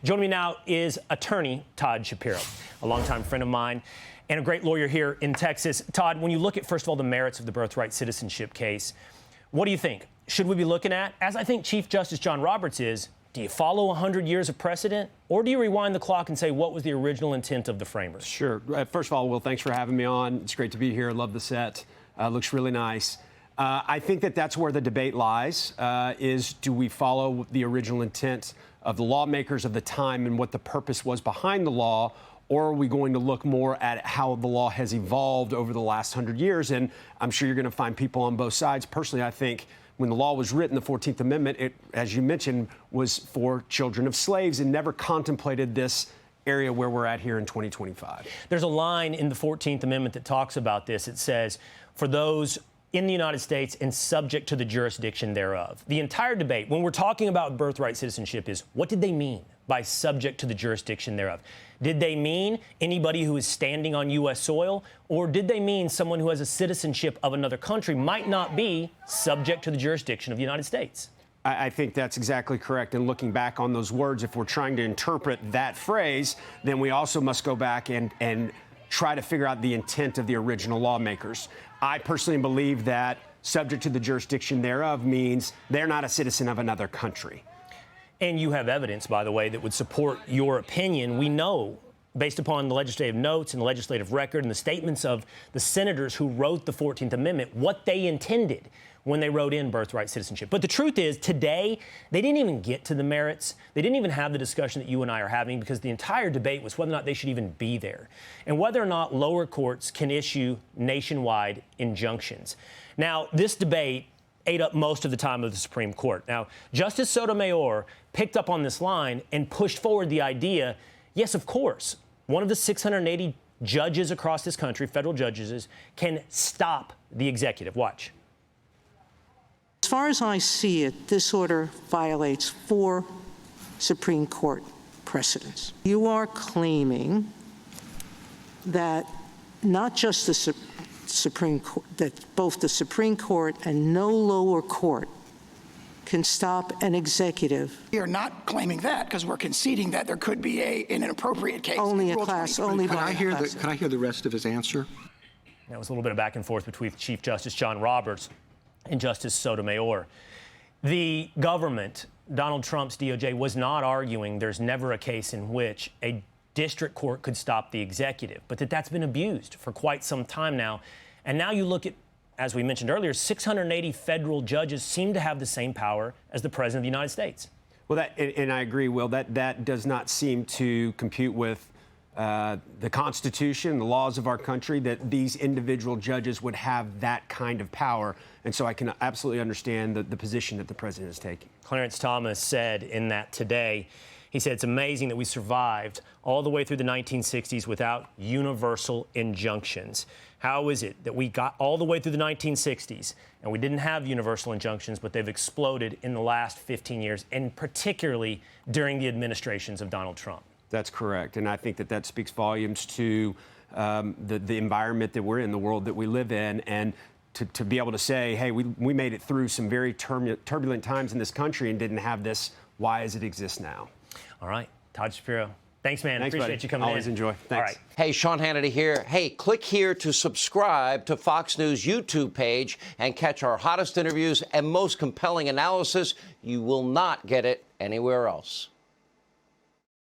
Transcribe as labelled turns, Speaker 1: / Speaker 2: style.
Speaker 1: Joining me now is attorney Todd Shapiro, a longtime friend of mine and a great lawyer here in Texas. Todd, when you look at, first of all, the merits of the birthright citizenship case, what do you think? Should we be looking at, as I think Chief Justice John Roberts is, do you follow 100 years of precedent, or do you rewind the clock and say, what was the original intent of the framers?
Speaker 2: Sure. First of all, Will, thanks for having me on. It's great to be here. Love the set. Looks really nice. I think that that's where the debate lies, is do we follow the original intent of the lawmakers of the time and what the purpose was behind the law, or are we going to look more at how the law has evolved over the last 100 years? And I'm sure you're going to find people on both sides. Personally, I think when the law was written, the 14th Amendment, it, as you mentioned, was for children of slaves and never contemplated this area where we're at here in 2025.
Speaker 1: There's a line in the 14th Amendment that talks about this. It says, for those in the United States and subject to the jurisdiction thereof. The entire debate, when we're talking about birthright citizenship, is what did they mean by subject to the jurisdiction thereof? Did they mean anybody who is standing on U.S. soil, or did they mean someone who has a citizenship of another country might not be subject to the jurisdiction of the United States?
Speaker 2: I think that's exactly correct. And looking back on those words, if we're trying to interpret that phrase, then we also must go back and try to figure out the intent of the original lawmakers. I personally believe that subject to the jurisdiction thereof means they're not a citizen of another country.
Speaker 1: And you have evidence, by the way, that would support your opinion. We know, based upon the legislative notes and the legislative record and the statements of the senators who wrote the 14th Amendment, what they intended when they wrote in birthright citizenship. But the truth is, today, they didn't even get to the merits. They didn't even have the discussion that you and I are having, because the entire debate was whether or not they should even be there and whether or not lower courts can issue nationwide injunctions. Now, this debate ate up most of the time of the Supreme Court. Now, Justice Sotomayor picked up on this line and pushed forward the idea, yes, of course, one of the 680 judges across this country, federal judges, can stop the executive. Watch.
Speaker 3: As far as I see it, this order violates 4 Supreme Court precedents. You are claiming that not just the Supreme Court, that both the Supreme Court and no lower court can stop an executive.
Speaker 4: We are not claiming that, because we're conceding that there could be an inappropriate case.
Speaker 3: Only a class, only
Speaker 5: Can
Speaker 3: by
Speaker 5: I
Speaker 3: a
Speaker 5: hear
Speaker 3: class.
Speaker 5: Can I hear the rest of his answer?
Speaker 1: There was a little bit of back and forth between Chief Justice John Roberts and Justice Sotomayor. The government, Donald Trump's DOJ, was not arguing there's never a case in which a district court could stop the executive, but that's been abused for quite some time now. And now you look at, as we mentioned earlier, 680 federal judges seem to have the same power as the President of the United States.
Speaker 2: Well, and I agree, Will, that does not seem to compute with the Constitution, the laws of our country, that these individual judges would have that kind of power. And so I can absolutely understand the position that the president is taking.
Speaker 1: Clarence Thomas said in that today, he said, it's amazing that we survived all the way through the 1960s without universal injunctions. How is it that we got all the way through the 1960s and we didn't have universal injunctions, but they've exploded in the last 15 years, and particularly during the administrations of Donald Trump? That's
Speaker 2: correct. And I think that speaks volumes to the environment that we're in, the world that we live in, and to be able to say, hey, we made it through some very turbulent times in this country and didn't have this. Why does it exist now?
Speaker 1: All right. Todd Shapiro. Thanks, man.
Speaker 2: Thanks,
Speaker 1: Appreciate
Speaker 2: buddy.
Speaker 1: you coming
Speaker 2: Always
Speaker 1: in.
Speaker 2: enjoy. Thanks.
Speaker 1: All right.
Speaker 6: Hey, Sean Hannity here. Hey, click here to subscribe to Fox News YouTube page and catch our hottest interviews and most compelling analysis. You will not get it anywhere else.